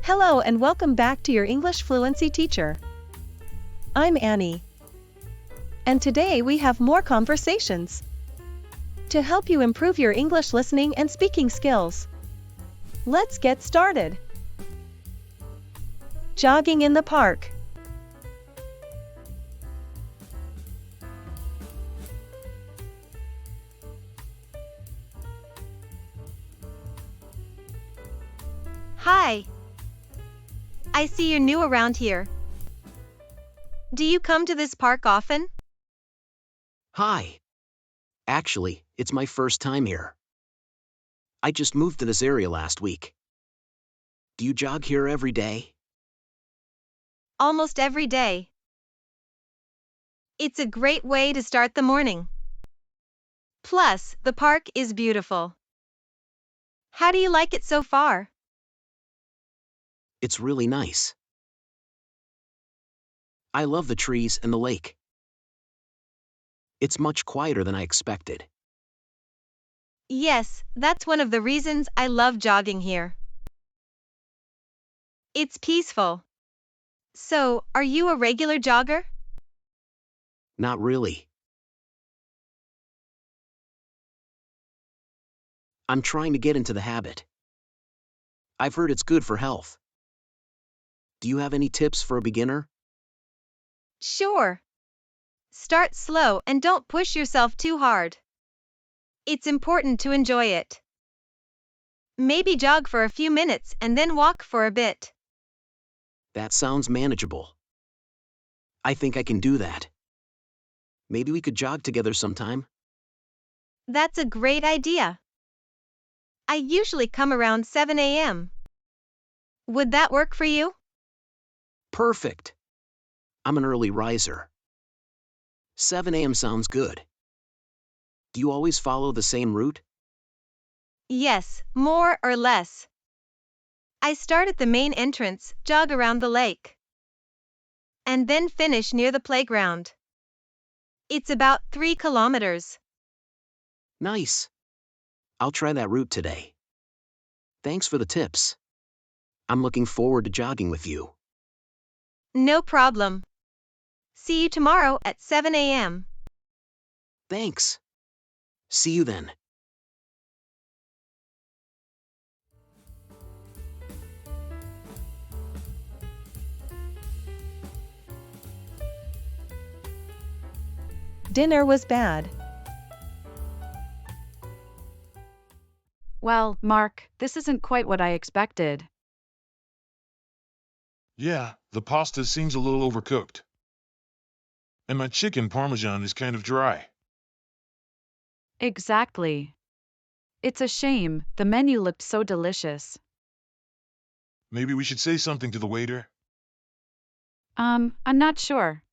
Hello and welcome back to your English Fluency teacher. I'm Annie. And today we have more conversations to help you improve your English listening and speaking skills. Let's get started. Jogging in the park. Hi. I see you're new around here. Do you come to this park often? Hi. Actually, it's my first time here. I just moved to this area last week. Do you jog here every day? Almost every day. It's a great way to start the morning. Plus, the park is beautiful. How do you like it so far? It's really nice. I love the trees and the lake. It's much quieter than I expected. Yes, that's one of the reasons I love jogging here. It's peaceful. So, are you a regular jogger? Not really. I'm trying to get into the habit. I've heard it's good for health. Do you have any tips for a beginner? Sure. Start slow and don't push yourself too hard. It's important to enjoy it. Maybe jog for a few minutes and then walk for a bit. That sounds manageable. I think I can do that. Maybe we could jog together sometime. That's a great idea. I usually come around 7 a.m. Would that work for you? Perfect. I'm an early riser. 7 a.m. sounds good. Do you always follow the same route? Yes, more or less. I start at the main entrance, jog around the lake, and then finish near the playground. It's about 3 kilometers. Nice. I'll try that route today. Thanks for the tips. I'm looking forward to jogging with you. No problem. See you tomorrow at 7 a.m. Thanks. See you then. Dinner was bad. Well, Mark, this isn't quite what I expected. Yeah, the pasta seems a little overcooked. And my chicken parmesan is kind of dry. Exactly. It's a shame, the menu looked so delicious. Maybe we should say something to the waiter? I'm not sure.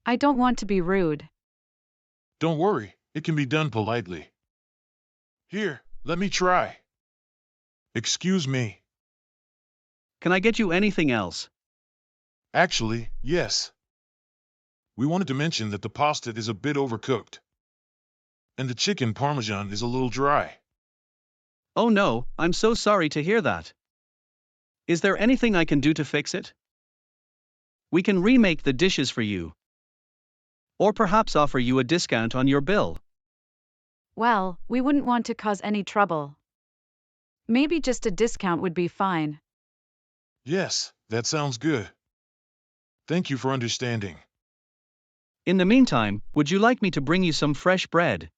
I don't want to be rude. Don't worry, it can be done politely. Here, let me try. Excuse me. Can I get you anything else? Actually, yes. We wanted to mention that the pasta is a bit overcooked. And the chicken parmesan is a little dry. Oh no, I'm so sorry to hear that. Is there anything I can do to fix it? We can remake the dishes for you. Or perhaps offer you a discount on your bill. Well, we wouldn't want to cause any trouble. Maybe just a discount would be fine. Yes, that sounds good. Thank you for understanding. In the meantime, would you like me to bring you some fresh bread?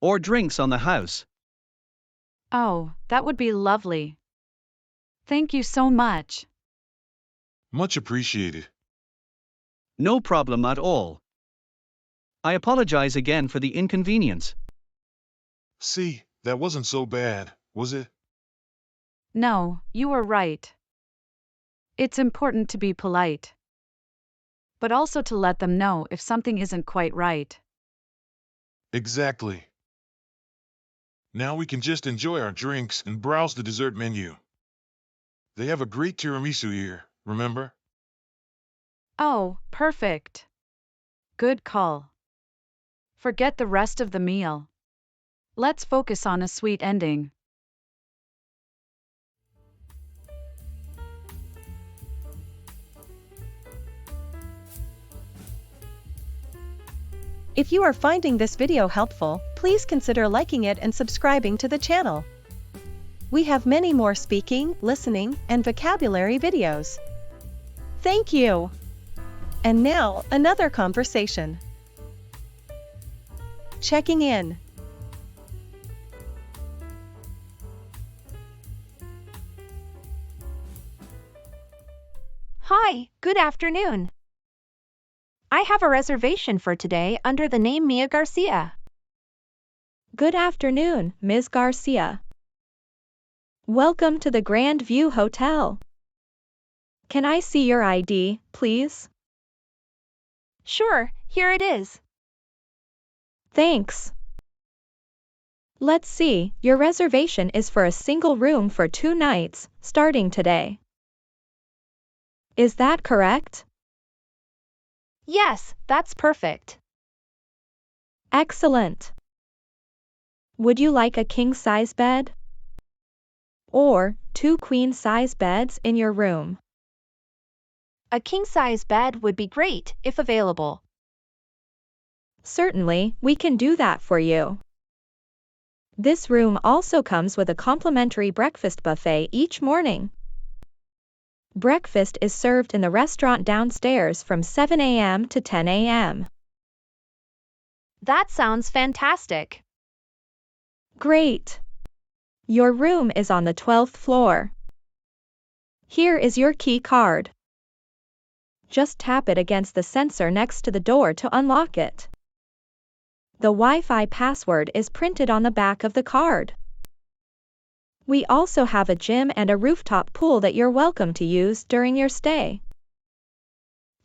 Or drinks on the house? Oh, that would be lovely. Thank you so much. Much appreciated. No problem at all. I apologize again for the inconvenience. See, that wasn't so bad, was it? No, you were right. It's important to be polite. But also to let them know if something isn't quite right. Exactly. Now we can just enjoy our drinks and browse the dessert menu. They have a great tiramisu here, remember? Oh, perfect. Good call. Forget the rest of the meal. Let's focus on a sweet ending. If you are finding this video helpful, please consider liking it and subscribing to the channel. We have many more speaking, listening, and vocabulary videos. Thank you! And now, another conversation. Checking in. Hi, good afternoon. I have a reservation for today under the name Mia Garcia. Good afternoon, Ms. Garcia. Welcome to the Grand View Hotel. Can I see your ID, please? Sure, here it is. Thanks. Let's see, your reservation is for a single room for 2 nights, starting today. Is that correct? Yes, that's perfect. Excellent. Would you like a king-size bed? Or 2 queen-size beds in your room? A king-size bed would be great, if available. Certainly, we can do that for you. This room also comes with a complimentary breakfast buffet each morning. Breakfast is served in the restaurant downstairs from 7 a.m. to 10 a.m. That sounds fantastic. Great! Your room is on the 12th floor. Here is your key card. Just tap it against the sensor next to the door to unlock it. The Wi-Fi password is printed on the back of the card. We also have a gym and a rooftop pool that you're welcome to use during your stay.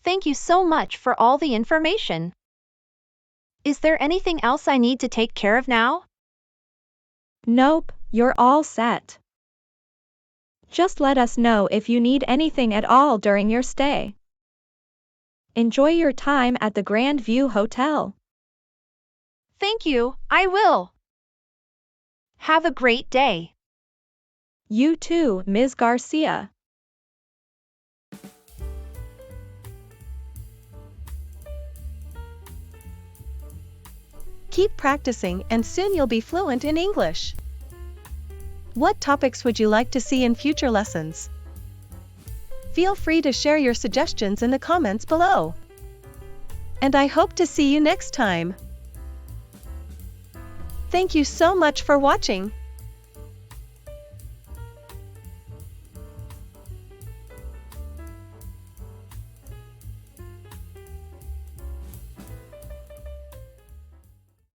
Thank you so much for all the information. Is there anything else I need to take care of now? Nope, you're all set. Just let us know if you need anything at all during your stay. Enjoy your time at the Grand View Hotel. Thank you, I will. Have a great day. You too, Ms. Garcia. Keep practicing and soon you'll be fluent in English. What topics would you like to see in future lessons? Feel free to share your suggestions in the comments below. And I hope to see you next time. Thank you so much for watching.